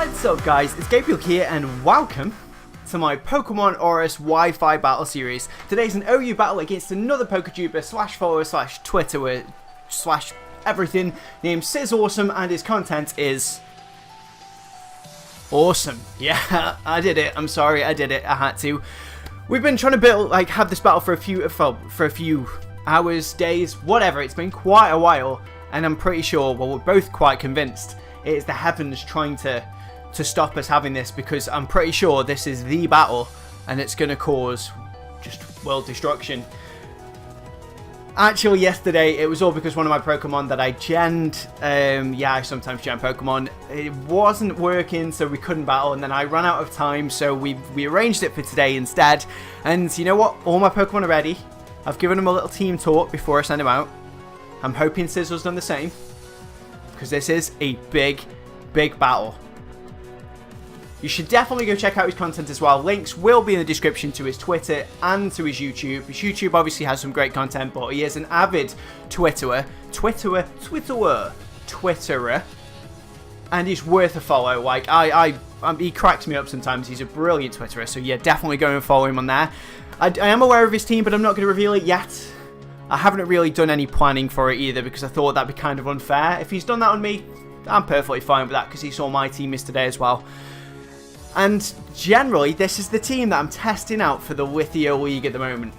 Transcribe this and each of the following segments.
What's up guys, it's Gabriul here and welcome to my Pokemon Oris Wi-Fi battle series. Today's an OU battle against another PokeTuber slash follower slash Twitter slash everything named Scizorsome, and his content is awesome. Yeah, I did it. I'm sorry, I did it. I had to. We've been trying to have this battle for a few hours, days, whatever. It's been quite a while, and I'm pretty sure, well, we're both quite convinced it is the heavens trying to stop us having this, because I'm pretty sure this is the battle and it's going to cause just world destruction. Actually, yesterday it was all because one of my Pokemon that I genned, yeah, I sometimes gen Pokemon, it wasn't working, so we couldn't battle, and then I ran out of time, so we arranged it for today instead. And you know what? All my Pokemon are ready. I've given them a little team talk before I send them out. I'm hoping Sizzle's done the same, because this is a big battle. You should definitely go check out his content as well. Links will be in the description to his Twitter and to his YouTube. His YouTube obviously has some great content, but he is an avid Twitterer, and he's worth a follow. Like, he cracks me up sometimes. He's a brilliant Twitterer, so yeah, definitely go and follow him on there. I am aware of his team, but I'm not going to reveal it yet. I haven't really done any planning for it either, because I thought that'd be kind of unfair. If he's done that on me, I'm perfectly fine with that, because he saw my team yesterday as well. And generally, this is the team that I'm testing out for the Lithia League at the moment.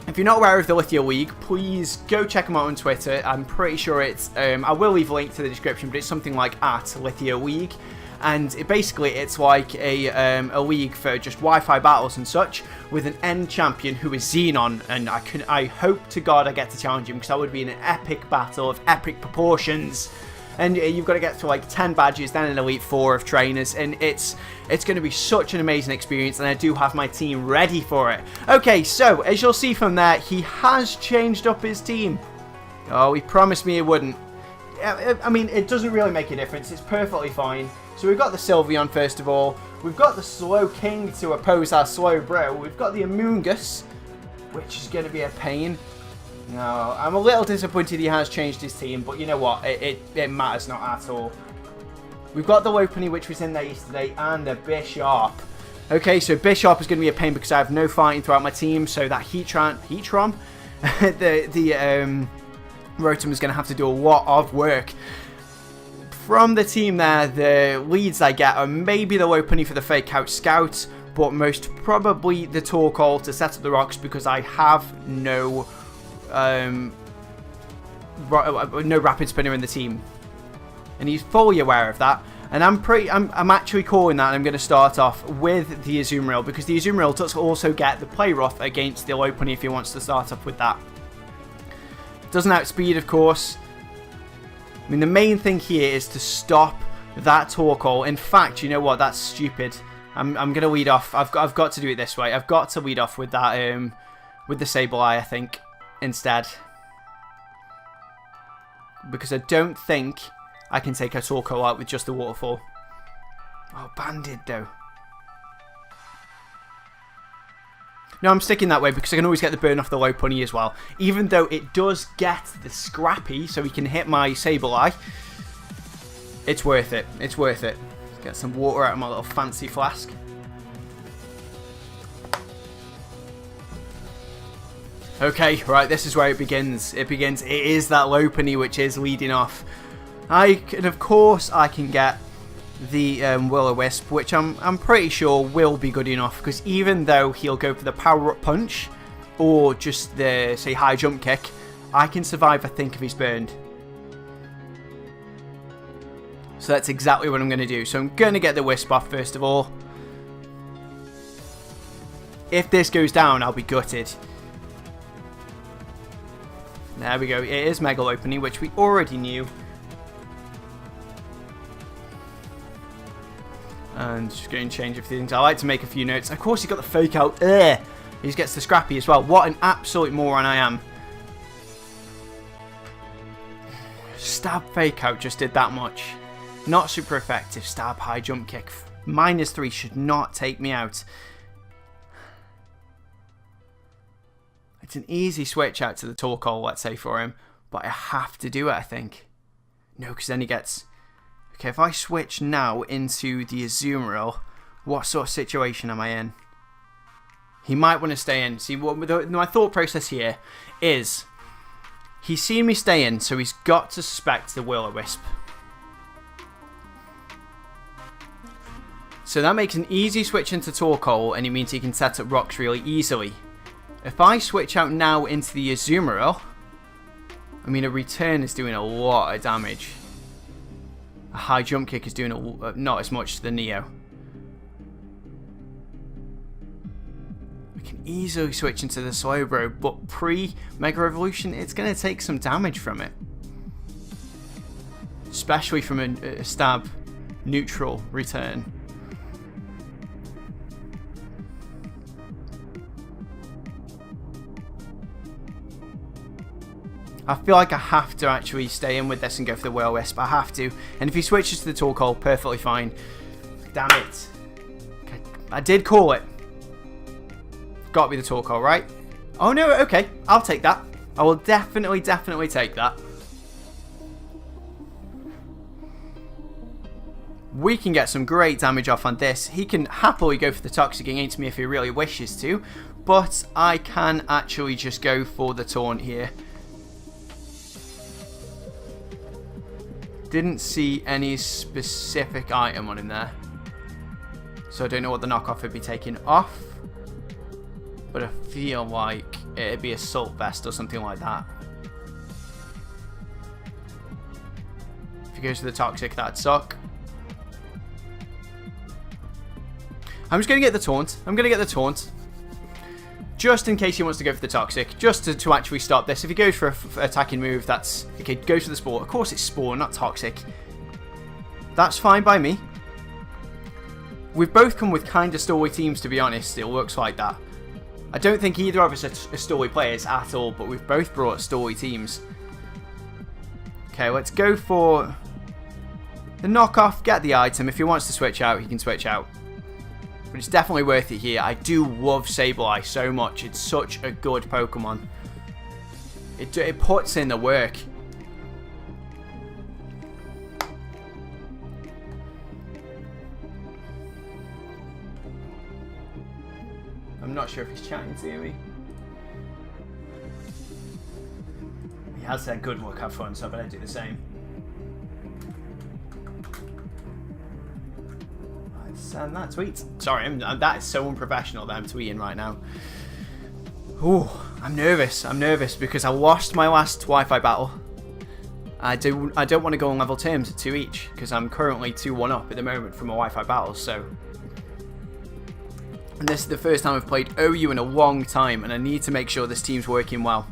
If you're not aware of the Lithia League, please go check them out on Twitter. I'm pretty sure it's, I will leave a link to the description, but it's something like @Lithia League. And it's like a league for just Wi-Fi battles and such, with an end champion who is Xenon. And I hope to God I get to challenge him, because that would be an epic battle of epic proportions. And you've got to get through like 10 badges, then an Elite 4 of trainers, and it's going to be such an amazing experience, and I do have my team ready for it. Okay, so as you'll see from there, he has changed up his team. Oh, he promised me he wouldn't. I mean, it doesn't really make a difference. It's perfectly fine. So we've got the Sylveon first of all. We've got the Slow King to oppose our Slow Bro. We've got the Amoonguss, which is going to be a pain. No, I'm a little disappointed he has changed his team, but you know what? It matters not at all. We've got the Lopunny, which was in there yesterday, and the Bisharp. Okay, so Bisharp is going to be a pain because I have no fighting throughout my team, so that Heatran, the Rotom is going to have to do a lot of work. From the team there, the leads I get are maybe the Lopunny for the Fake Out Scout, but most probably the Torkoal to set up the rocks, because I have no Rapid Spinner in the team, and he's fully aware of that. And I'm actually calling that, and I'm going to start off with the Azumarill, because the Azumarill does also get the Play Rough against the Lopunny if he wants to start off with that. Doesn't outspeed, of course. I mean, the main thing here is to stop that Torkoal. In fact, you know what? That's stupid. I'm going to lead off. I've got to do it this way. I've got to lead off with that with the Sableye, I think, instead, because I don't think I can take a Torkoal out with just the Waterfall. Oh, Banded though. No, I'm sticking that way because I can always get the burn off the Lopunny as well, even though it does get the Scrappy, so he can hit my Sableye. It's worth it. It's worth it. Get some water out of my little fancy flask. Okay, right, this is where it begins. It is that Lopunny which is leading off. Of course I can get the Will-O-Wisp, which I'm pretty sure will be good enough, because even though he'll go for the Power-Up Punch, or just the, say, High Jump Kick, I can survive, I think, if he's burned. So that's exactly what I'm going to do. So I'm going to get the Wisp off first of all. If this goes down, I'll be gutted. There we go. It is Mega Lopunny, which we already knew. And just going to change a few things. I like to make a few notes. Of course, he got the Fake Out. He just gets the Scrappy as well. What an absolute moron I am. Stab Fake Out just did that much. Not super effective. Stab High Jump Kick. -3 should not take me out. It's an easy switch out to the Torkoal, let's say, for him. But I have to do it, I think. No, because then he gets... Okay, if I switch now into the Azumarill, what sort of situation am I in? He might want to stay in. See, my thought process here is he's seen me stay in, so he's got to suspect the Will-O-Wisp. So that makes an easy switch into Torkoal, and it means he can set up rocks really easily. If I switch out now into the Azumarill, I mean, a return is doing a lot of damage. A high jump kick is doing not as much to the Neo. I can easily switch into the Slowbro, but pre-Mega Revolution, it's going to take some damage from it. Especially from a stab neutral return. I feel like I have to actually stay in with this and go for the Will-O-Wisp. I have to. And if he switches to the Torkoal, perfectly fine. Damn it. Okay. I did call it. Got to be the Torkoal, right? Oh no, okay. I'll take that. I will definitely take that. We can get some great damage off on this. He can happily go for the Toxic against me if he really wishes to. But I can actually just go for the Taunt here. Didn't see any specific item on him there. So I don't know what the knockoff would be taking off. But I feel like it'd be Assault Vest or something like that. If he goes to the Toxic, that'd suck. I'm just going to get the Taunt. I'm going to get the Taunt. Just in case he wants to go for the Toxic. Just to actually stop this. If he goes for an attacking move, that's... Okay, goes for the Spore. Of course it's Spore, not Toxic. That's fine by me. We've both come with kind of stally teams, to be honest. It looks like that. I don't think either of us are stally players at all, but we've both brought stally teams. Okay, let's go for the knockoff. Get the item. If he wants to switch out, he can switch out. But it's definitely worth it here. I do love Sableye so much. It's such a good Pokemon. It puts in the work. I'm not sure if he's chatting to me. He has said good luck, have fun, so I better do the same. Send that tweet. Sorry, that is so unprofessional that I'm tweeting right now. Ooh, I'm nervous. I'm nervous because I lost my last Wi-Fi battle. I don't want to go on level terms at 2 each because I'm currently 2-1 up at the moment from a Wi-Fi battle. So, and this is the first time I've played OU in a long time, and I need to make sure this team's working well.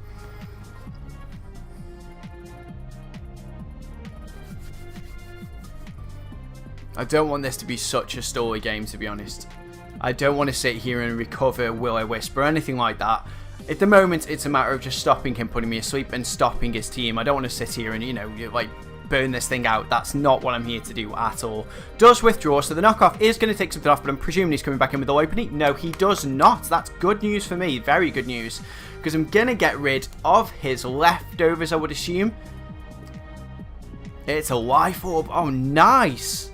I don't want this to be such a stally game, to be honest. I don't want to sit here and recover Will-O-Wisp or anything like that. At the moment, it's a matter of just stopping him, putting me asleep, and stopping his team. I don't want to sit here and, you know, like, burn this thing out. That's not what I'm here to do at all. Does withdraw, so the knockoff is going to take something off, but I'm presuming he's coming back in with the Lopunny. No, he does not. That's good news for me. Very good news. Because I'm going to get rid of his leftovers, I would assume. It's a Life Orb. Oh, nice.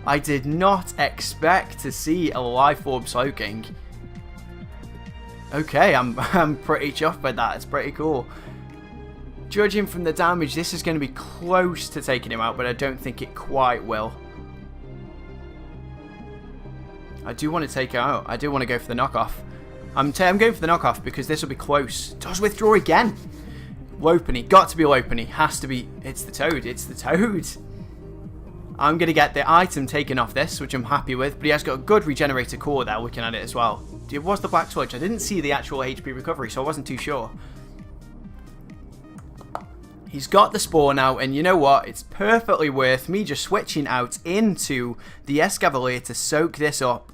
I did not expect to see a Life Orb soaking. Okay, I'm pretty chuffed by that. It's pretty cool. Judging from the damage, this is going to be close to taking him out, but I don't think it quite will. I do want to take it out. I do want to go for the knockoff. I'm going for the knockoff because this will be close. Does withdraw again. Lopunny. Got to be Lopunny. Has to be. It's the Toad. It's the Toad. I'm going to get the item taken off this, which I'm happy with, but he has got a good regenerator core there looking at it as well. It was the Black Sludge. I didn't see the actual HP recovery, so I wasn't too sure. He's got the Spore now, and you know what? It's perfectly worth me just switching out into the Escavalier to soak this up.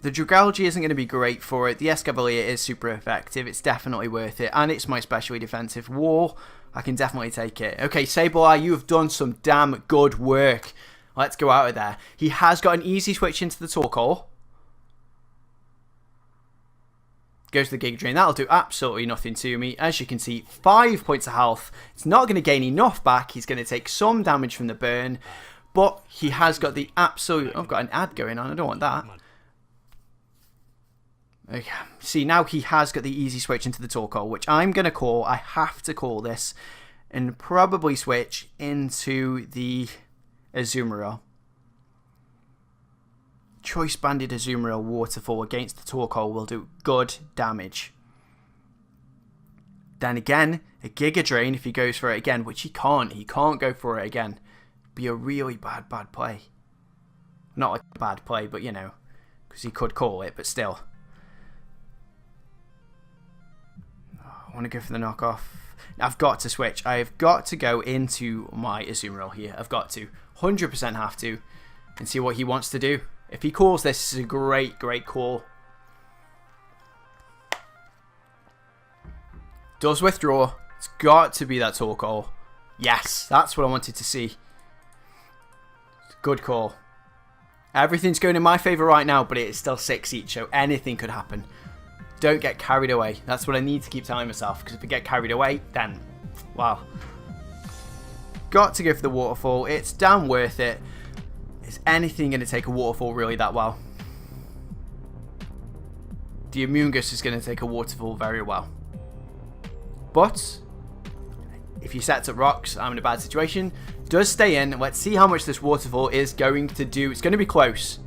The Dragalge isn't going to be great for it. The Escavalier is super effective. It's definitely worth it, and it's my specially defensive wall. I can definitely take it. Okay, Sableye, you have done some damn good work. Let's go out of there. He has got an easy switch into the Torkoal. Goes to the Giga Drain. That'll do absolutely nothing to me. As you can see, 5 points of health. It's not going to gain enough back. He's going to take some damage from the burn. But he has got the absolute... I've got an ad going on. I don't want that. Okay. See, now he has got the easy switch into the Torkoal, which I'm going to call. I have to call this. And probably switch into the Azumarill. Choice Banded Azumarill Waterfall against the Torkoal will do good damage. Then again, a Giga Drain if he goes for it again, which he can't. He can't go for it again. Be a really bad play. Not like a bad play, but you know, because he could call it, but still. I want to go for the knockoff. I've got to switch. I've got to go into my Azumarill here. I've got to. 100% have to. And see what he wants to do. If he calls this, this is a great call. Does withdraw. It's got to be that Torkoal. Yes, that's what I wanted to see. Good call. Everything's going in my favour right now, but it is still 6 each, so anything could happen. Don't get carried away. That's what I need to keep telling myself, because if I get carried away, then, wow. Got to go for the Waterfall. It's damn worth it. Is anything going to take a Waterfall really that well? The Amoonguss is going to take a Waterfall very well. But if you set up rocks, I'm in a bad situation. Does stay in. Let's see how much this Waterfall is going to do. It's going to be close.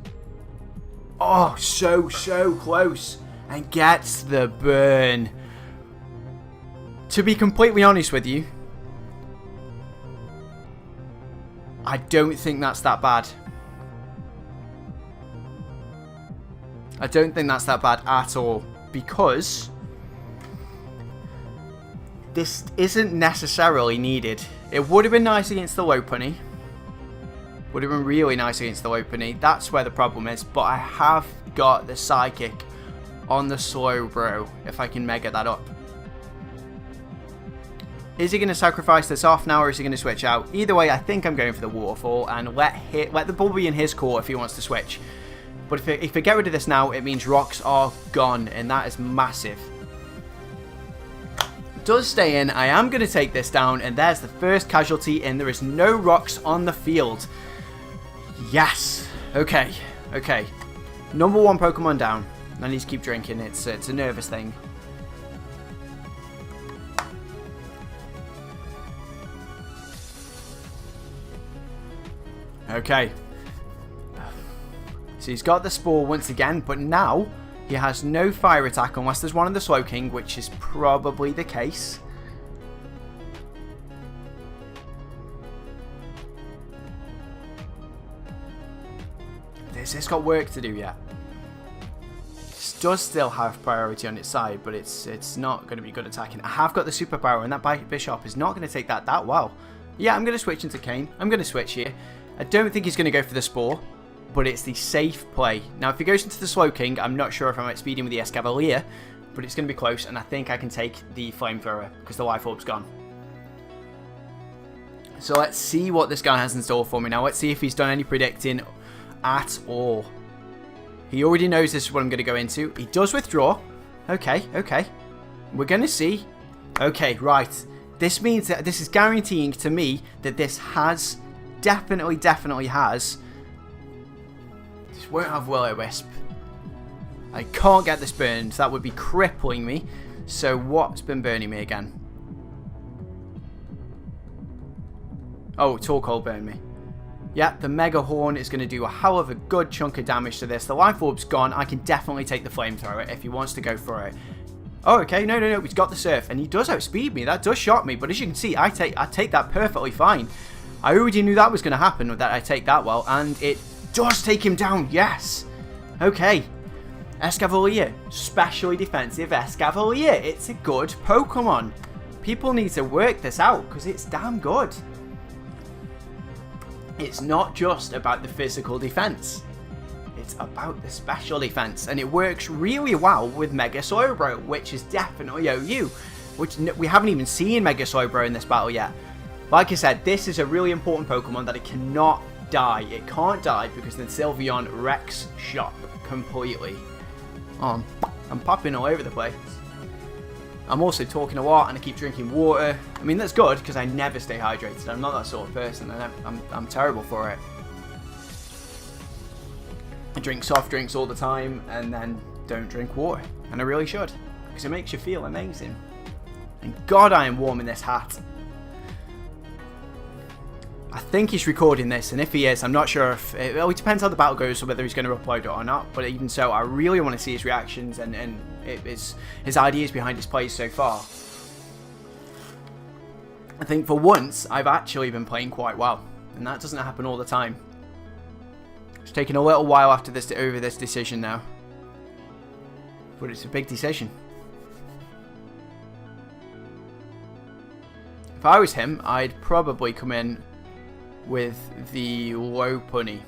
Oh, so close. And gets the burn. To be completely honest with you, I don't think that's that bad. I don't think that's that bad at all. Because this isn't necessarily needed. It would have been nice against the Lopunny. Would have been really nice against the Lopunny. That's where the problem is. But I have got the Psychic on the Slowbro, if I can mega that up. Is he going to sacrifice this off now, or is he going to switch out? Either way, I think I'm going for the Waterfall and let the ball be in his court if he wants to switch. But if I get rid of this now, it means rocks are gone, and that is massive. Does stay in. I am going to take this down, and there's the first casualty, and there is no rocks on the field. Yes. Okay. Number 1 Pokemon down. I need to keep drinking. It's a nervous thing. Okay. So he's got the Spore once again, but now he has no fire attack unless there's one on the Slowking, which is probably the case. This has got work to do yet. Does still have priority on its side, but it's not going to be good attacking. I have got the superpower, and that Bishop is not going to take that well. Yeah, I'm going to switch into Kane. I'm going to switch here. I don't think he's going to go for the Spore, but it's the safe play. Now, if he goes into the Slowking, I'm not sure if I might speed him with the Escavalier, but it's going to be close, and I think I can take the Flamethrower because the Life Orb's gone. So let's see what this guy has in store for me now. Let's see if he's done any predicting at all. He already knows this is what I'm going to go into. He does withdraw. Okay. We're going to see. Okay, right. This means that this is guaranteeing to me that this has, definitely has. This won't have Will-O-Wisp. I can't get this burned. That would be crippling me. So what's been burning me again? Oh, Torkoal burned me. Yeah, the Mega Horn is going to do a hell of a good chunk of damage to this. The Life Orb's gone. I can definitely take the Flamethrower if he wants to go for it. Oh, okay. No. He's got the Surf, and he does outspeed me. That does shock me, but as you can see, I take that perfectly fine. I already knew that was going to happen, that I take that well, and it does take him down. Yes. Okay. Escavalier. Specially defensive Escavalier. It's a good Pokemon. People need to work this out, because it's damn good. It's not just about the physical defense. It's about the special defense. And it works really well with Mega Slowbro, which is definitely OU. Which we haven't even seen Mega Slowbro in this battle yet. Like I said, this is a really important Pokemon that it cannot die. It can't die because then Sylveon wrecks shop completely. I'm popping all over the place. I'm also talking a lot and I keep drinking water. I mean, that's good because I never stay hydrated. I'm not that sort of person, and I'm terrible for it. I drink soft drinks all the time and then don't drink water. And I really should, because it makes you feel amazing. And God, I am warm in this hat. I think he's recording this, and if he is, I'm not sure if... Well, it depends how the battle goes, so whether he's going to upload it or not. But even so, I really want to see his reactions and his ideas behind his plays so far. I think for once, I've actually been playing quite well. And that doesn't happen all the time. It's taken a little while after this over this decision now. But it's a big decision. If I was him, I'd probably come in with the low punny,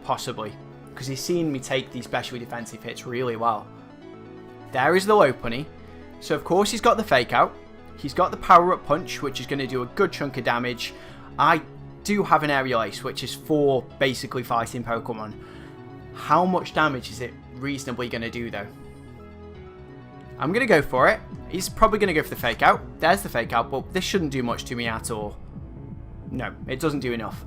possibly, because he's seen me take these specially defensive hits really well. There is the low punny, so of course he's got the fake out, he's got the power up punch, which is going to do a good chunk of damage. I do have an aerial ace, which is for basically fighting Pokemon. How much damage is it reasonably going to do though? I'm going to go for it. He's probably going to go for the fake out. There's the fake out, but this shouldn't do much to me at all. No, it doesn't do enough.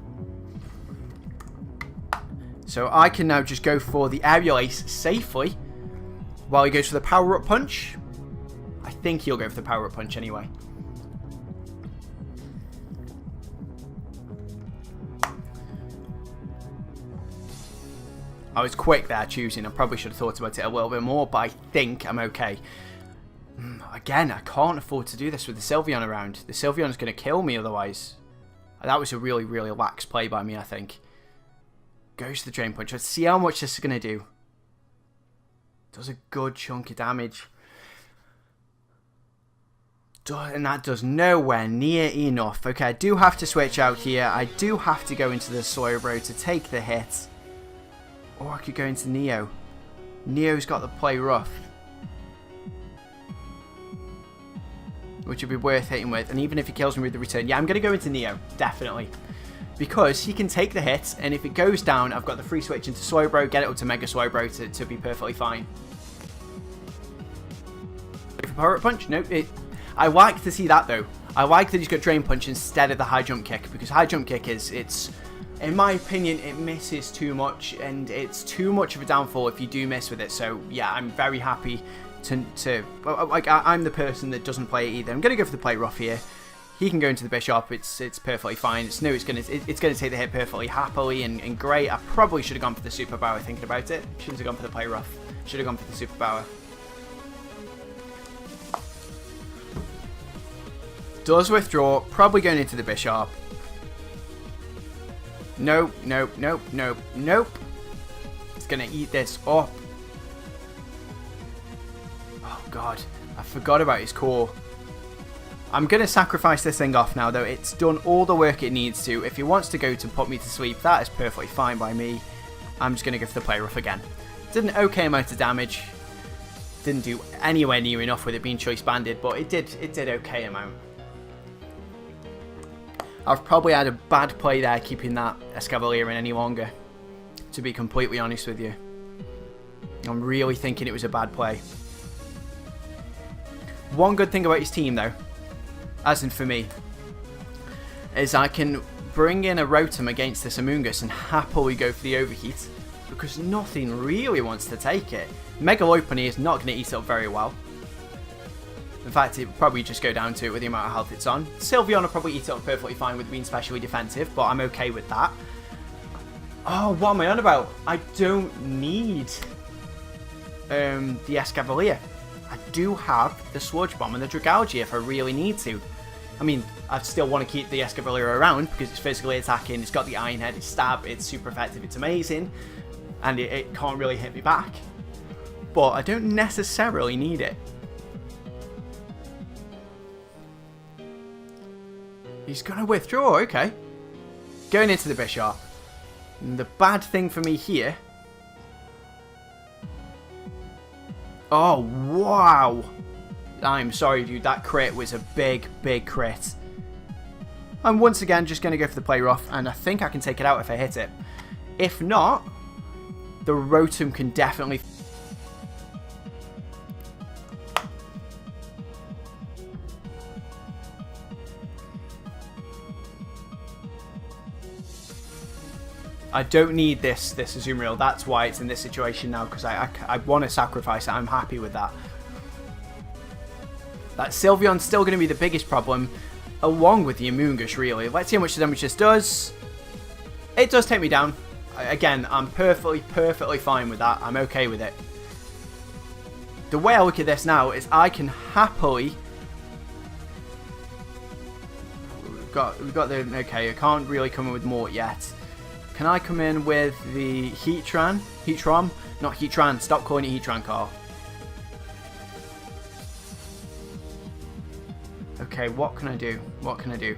So I can now just go for the aerial ace safely while he goes for the power up punch. I think he'll go for the power up punch anyway. I was quick there choosing. I probably should have thought about it a little bit more, but I think I'm okay. Again, I can't afford to do this with the Sylveon around. The Sylveon's going to kill me otherwise. That was a really, really lax play by me, I think. Goes to the Drain Punch. Let's see how much this is going to do. Does a good chunk of damage. And that does nowhere near enough. Okay, I do have to switch out here. I do have to go into the Slowbro to take the hit. Or I could go into Neo. Neo's got the play rough, which would be worth hitting with. And even if he kills me with the return, yeah, I'm going to go into Neo, definitely. Because he can take the hit, and if it goes down, I've got the free switch into Slowbro, get it up to Mega Slowbro to be perfectly fine. Power Up Punch? No, I like to see that though. I like that he's got Drain Punch instead of the High Jump Kick, because High Jump Kick it's in my opinion, it misses too much, and it's too much of a downfall if you do miss with it. So yeah, I'm very happy I'm the person that doesn't play it either. I'm going to go for the play rough here. He can go into the Bishop. It's perfectly fine. It's going to take the hit perfectly happily and great. I probably should have gone for the Superpower thinking about it. Shouldn't have gone for the play rough. Should have gone for the Superpower. Does withdraw. Probably going into the Bishop. Nope, nope, nope, nope, nope. It's going to eat this up. Oh god, I forgot about his core. I'm going to sacrifice this thing off now though. It's done all the work it needs to. If he wants to go to put me to sleep, that is perfectly fine by me. I'm just going to go for the play rough again. Did an okay amount of damage. Didn't do anywhere near enough with it being choice banded, but it did okay amount. I've probably had a bad play there keeping that Escavalier in any longer, to be completely honest with you. I'm really thinking it was a bad play. One good thing about his team though, as in for me, is I can bring in a Rotom against this Amoonguss and happily go for the Overheat, because nothing really wants to take it. Mega Lopunny is not going to eat it up very well. In fact, it would probably just go down to it with the amount of health it's on. Sylveon will probably eat it up perfectly fine with being specially defensive, but I'm okay with that. Oh, what am I on about? I don't need the Escavalier. I do have the Sludge Bomb and the Dragalge if I really need to. I mean, I still want to keep the Escavalier around because it's physically attacking, it's got the Iron Head, it's stab, it's super effective, it's amazing, and it can't really hit me back. But I don't necessarily need it. He's going to withdraw, okay. Going into the Bishop. And the bad thing for me here... Oh, wow. I'm sorry, dude. That crit was a big, big crit. I'm once again just going to go for the play rough, and I think I can take it out if I hit it. If not, the Rotom can definitely... I don't need this Azumarill. That's why it's in this situation now, because I want to sacrifice it. I'm happy with that. That Sylveon's still going to be the biggest problem, along with the Amoonguss, really. Let's see how much damage this does. It does take me down. Again, I'm perfectly fine with that. I'm okay with it. The way I look at this now is I can happily... We've got the... Okay, I can't really come in with more yet. Can I come in with the Heatran? Heatran? Not Heatran. Stop calling it Heatran, Carl. Okay, what can I do? What can I do?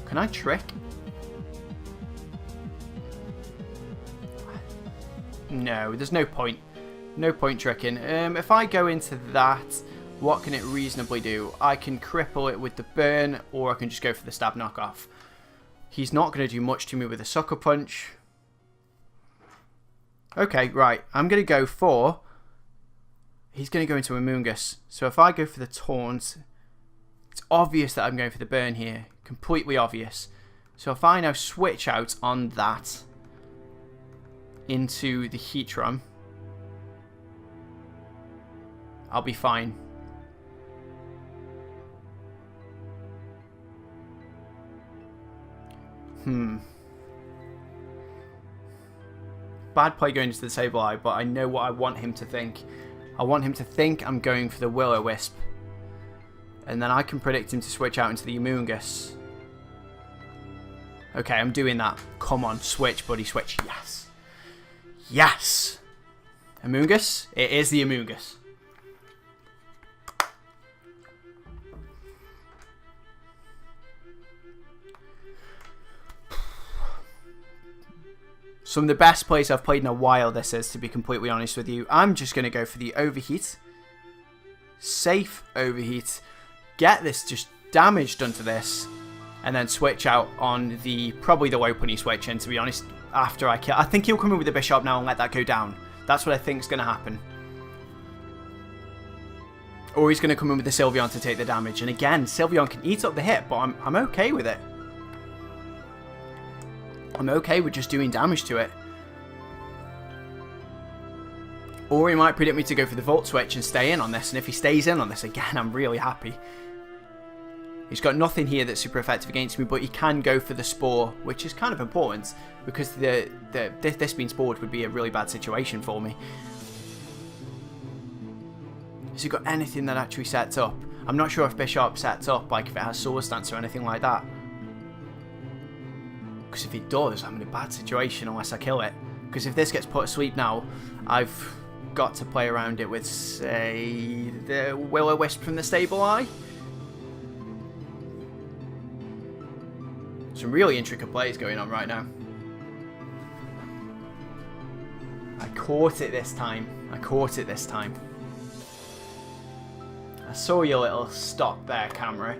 Can I trick? No, there's no point. No point tricking. If I go into that, what can it reasonably do? I can cripple it with the burn, or I can just go for the stab knockoff. He's not going to do much to me with a sucker punch. Okay, right. I'm going to go for... He's going to go into Amoonguss. So if I go for the taunt, it's obvious that I'm going for the burn here. Completely obvious. So if I now switch out on that into the Heatran, I'll be fine. Bad play going into the Sableye, but I know what I want him to think. I want him to think I'm going for the Will-O-Wisp. And then I can predict him to switch out into the Amoonguss. Okay, I'm doing that. Come on, switch, buddy, switch. Yes. Yes! Amoonguss? It is the Amoonguss. Some of the best plays I've played in a while, this is, to be completely honest with you. I'm just going to go for the Overheat. Safe Overheat. Get this just damage done to this. And then switch out on the, probably the Lopunny switch in, to be honest, after I kill. I think he'll come in with the Bishop now and let that go down. That's what I think is going to happen. Or he's going to come in with the Sylveon to take the damage. And again, Sylveon can eat up the hit, but I'm okay with it. I'm okay with just doing damage to it. Or he might predict me to go for the Volt Switch and stay in on this. And if he stays in on this, again, I'm really happy. He's got nothing here that's super effective against me, but he can go for the Spore, which is kind of important, because this being spored would be a really bad situation for me. Has he got anything that actually sets up? I'm not sure if Bishop sets up, like if it has Swords Dance or anything like that. Because if it does, I'm in a bad situation unless I kill it. Because if this gets put to sleep now, I've got to play around it with, say, the Will-O-Wisp from the Sableye. Some really intricate plays going on right now. I caught it this time. I caught it this time. I saw your little stop there, camera.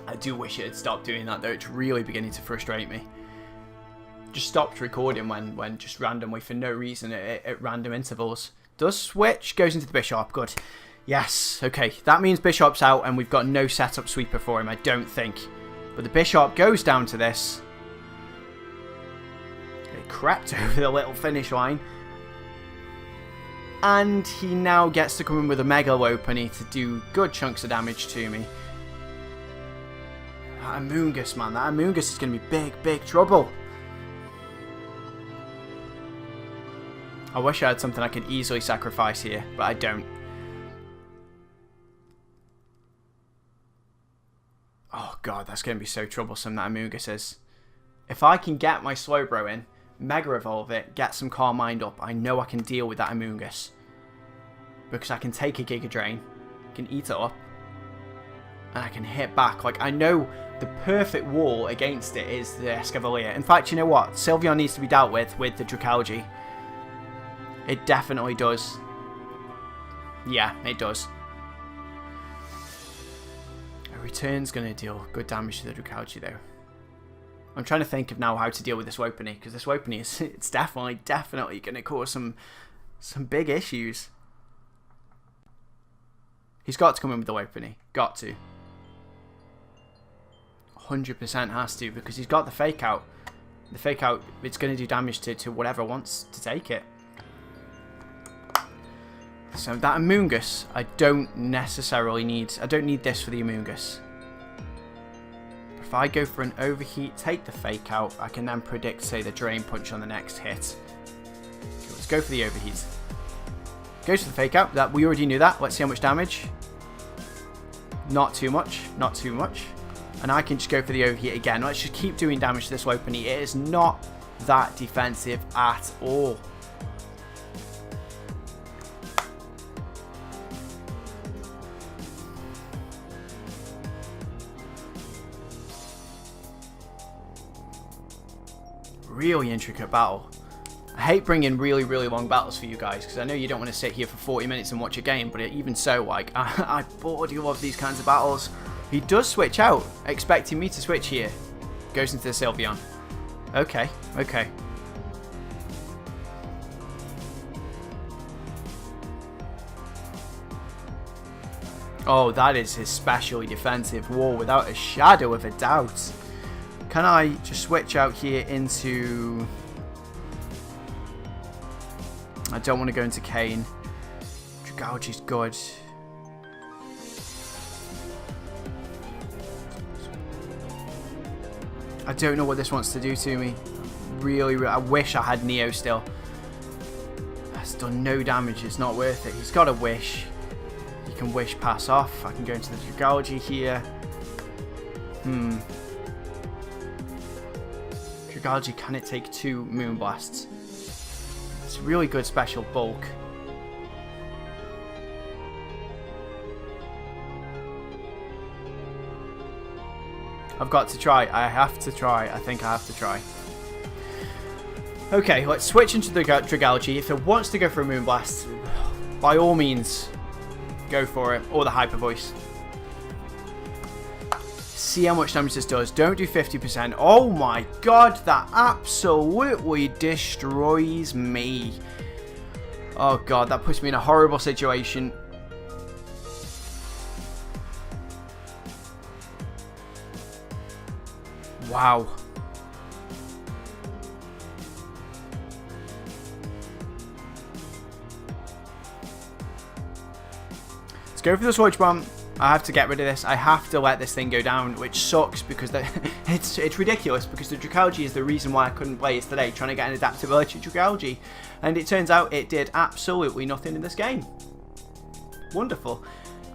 I do wish it had stopped doing that though. It's really beginning to frustrate me. Just stopped recording when just randomly, for no reason, at random intervals. Does switch, goes into the Bishop. Good. Yes, okay. That means Bishop's out and we've got no setup sweeper for him, I don't think. But the Bishop goes down to this. It crept over the little finish line. And he now gets to come in with a Mega Lopunny to do good chunks of damage to me. That Amoonguss, man. That Amoonguss is going to be big trouble. I wish I had something I could easily sacrifice here, but I don't. Oh god, that's going to be so troublesome, that Amoonguss is. If I can get my Slowbro in, Mega Evolve it, get some Calm Mind up, I know I can deal with that Amoonguss. Because I can take a Giga Drain, can eat it up, and I can hit back. Like, I know the perfect wall against it is the Escavalier. In fact, you know what? Sylveon needs to be dealt with the Dragalge. It definitely does. Yeah, it does. A return's going to deal good damage to the Dragalge, though. I'm trying to think of now how to deal with this Lopunny, because this Lopunny is it's definitely going to cause some big issues. He's got to come in with the Lopunny. Got to. Oh, 100% has to, because he's got the fake out. The fake out, it's going to do damage to whatever wants to take it. So that Amoongus, I don't necessarily need. I don't need this for the Amoongus. If I go for an overheat, take the fake out, I can then predict, say, the drain punch on the next hit. Okay, let's go for the overheat. Goes for the fake out. That we already knew that. Let's see how much damage. Not too much. Not too much. And I can just go for the overheat again. Let's just keep doing damage to this Lopunny. It is not that defensive at all. Really intricate battle. I hate bringing really long battles for you guys, because I know you don't want to sit here for 40 minutes and watch a game, but even so, like, I bloody love these kinds of battles. He does switch out, expecting me to switch here. Goes into the Sylveon. Okay, okay. Oh, that is especially defensive wall without a shadow of a doubt. Can I just switch out here into... I don't want to go into Kane. Dragalge's good. I don't know what this wants to do to me. Really, I wish I had Neo still. That's done no damage. It's not worth it. He's got a wish. He can wish pass off. I can go into the Dragalge here. Dragalge, can it take 2 Moonblasts? It's really good special bulk. I've got to try. I have to try. I think I have to try. Okay, let's switch into the Dragalge. If it wants to go for a Moonblast, by all means, go for it. Or the Hyper Voice. See how much damage this does. Don't do 50%. Oh my god, that absolutely destroys me. Oh god, that puts me in a horrible situation. Wow. Let's go for the Sludge Bomb. I have to get rid of this. I have to let this thing go down, which sucks because it's ridiculous, because the Dragalge is the reason why I couldn't play yesterday, trying to get an adaptability Dragalge, and it turns out it did absolutely nothing in this game. Wonderful.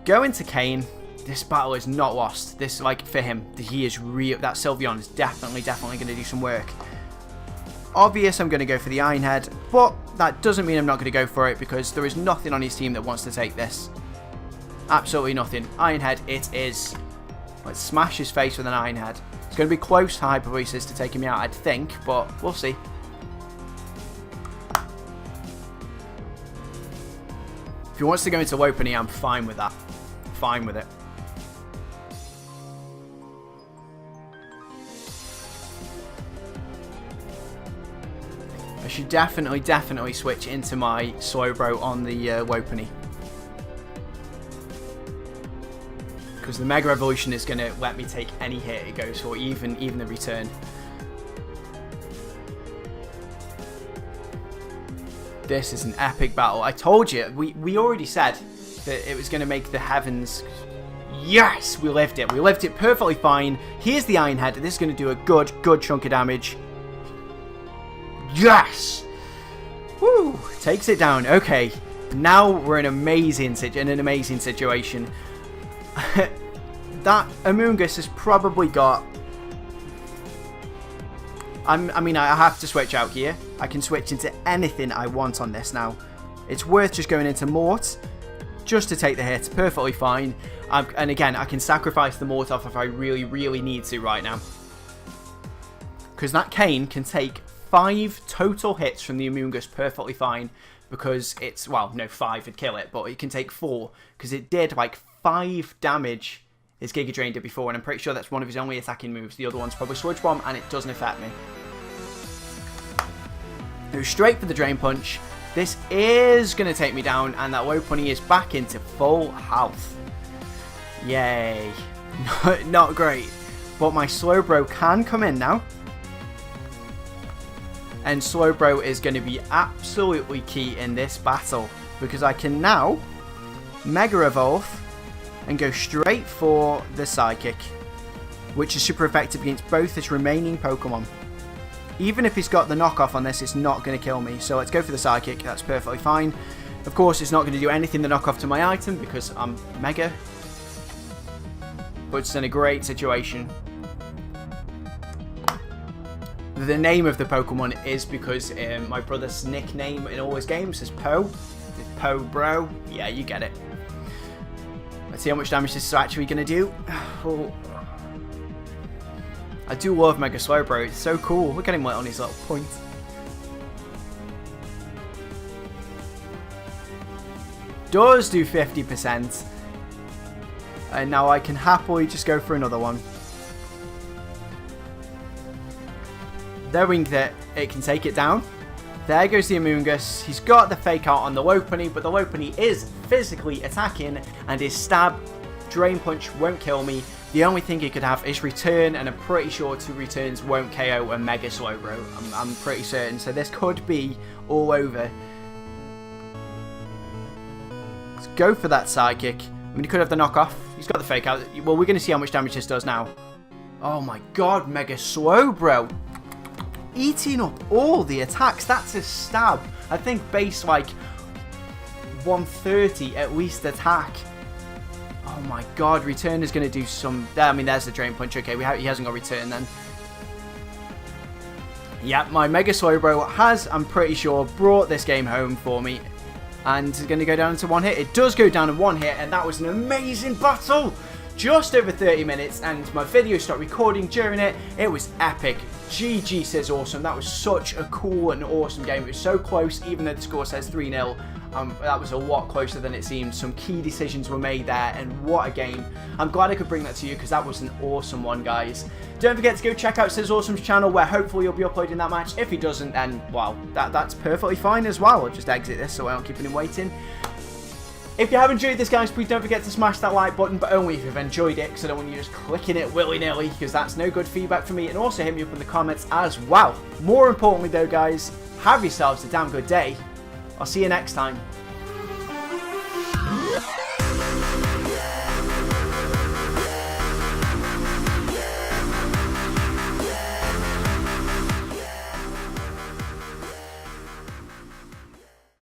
Go into Kane. This battle is not lost. This, like, for him, he is real. That Sylveon is definitely going to do some work. Obvious, I'm going to go for the Iron Head, but that doesn't mean I'm not going to go for it, because there is nothing on his team that wants to take this. Absolutely nothing. Iron Head, it is. Let's smash his face with an Iron Head. It's going to be close to Hyper Voices to taking me out, I'd think, but we'll see. If he wants to go into Lopunny, I'm fine with that. Fine with it. I should definitely switch into my Slowbro on the Lopunny. Because the Mega Evolution is going to let me take any hit it goes for, even the return. This is an epic battle. I told you, we already said that it was going to make the heavens. Yes, we lived it. We lived it perfectly fine. Here's the Iron Head. This is going to do a good chunk of damage. Yes! Woo! Takes it down. Okay, now we're in an amazing situation. That Amoongus has probably got... I mean, I have to switch out here. I can switch into anything I want on this now. It's worth just going into Mort, just to take the hit. Perfectly fine. And again, I can sacrifice the Mort off if I really need to right now. Because that Kane can take 5 total hits from the Amoongus perfectly fine. Because it's, well, no, 5 would kill it, but it can take 4. Because it did like 5 damage his Giga Drain did before, and I'm pretty sure that's one of his only attacking moves. The other one's probably Sludge Bomb, and it doesn't affect me. Go straight for the Drain Punch. This is going to take me down, and that Lopunny is back into full health. Yay. Not great, But my Slowbro can come in now. And Slowbro is going to be absolutely key in this battle. Because I can now Mega Evolve and go straight for the Psychic. Which is super effective against both his remaining Pokemon. Even if he's got the knockoff on this, it's not going to kill me. So let's go for the Psychic. That's perfectly fine. Of course, it's not going to do anything the knockoff to my item because I'm Mega. But it's in a great situation. The name of the Pokemon is because my brother's nickname in all his games is Poe. Poe Bro. Yeah, you get it. Let's see how much damage this is actually going to do. Oh. I do love Mega Slowbro. It's so cool. Look at him on his little point. Does do 50%. And now I can happily just go for another one. Knowing that it can take it down. There goes the Amoonguss. He's got the Fake Out on the Lopunny, but the Lopunny is physically attacking, and his Stab, Drain Punch won't kill me. The only thing he could have is Return, and I'm pretty sure 2 returns won't KO a Mega Slowbro. I'm pretty certain. So this could be all over. Let's go for that Psychic. I mean, he could have the knockoff. He's got the Fake Out. Well, we're going to see how much damage this does now. Oh my god, Mega Slowbro. Eating up all the attacks. That's a Stab. I think base like 130 at least attack. Oh my god, Return is going to do some... I mean, there's the Drain Punch. Okay, he hasn't got Return then. Yeah, my Mega Slowbro has, I'm pretty sure, brought this game home for me. And it's going to go down to 1 hit. It does go down to 1 hit, and that was an amazing battle. Just over 30 minutes, and my video stopped recording during it. It was epic. GG Scizorsome. That was such a cool and awesome game. It was so close, even though the score says 3-0. That was a lot closer than it seemed. Some key decisions were made there, and what a game. I'm glad I could bring that to you because that was an awesome one, guys. Don't forget to go check out Scisorsome's channel, where hopefully you'll be uploading that match. If he doesn't, then, well, that's perfectly fine as well. I'll just exit this so I don't keep him waiting. If you have enjoyed this, guys, please don't forget to smash that like button, but only if you've enjoyed it, because I don't want you just clicking it willy-nilly, because that's no good feedback for me. And also hit me up in the comments as well. More importantly, though, guys, have yourselves a damn good day. I'll see you next time.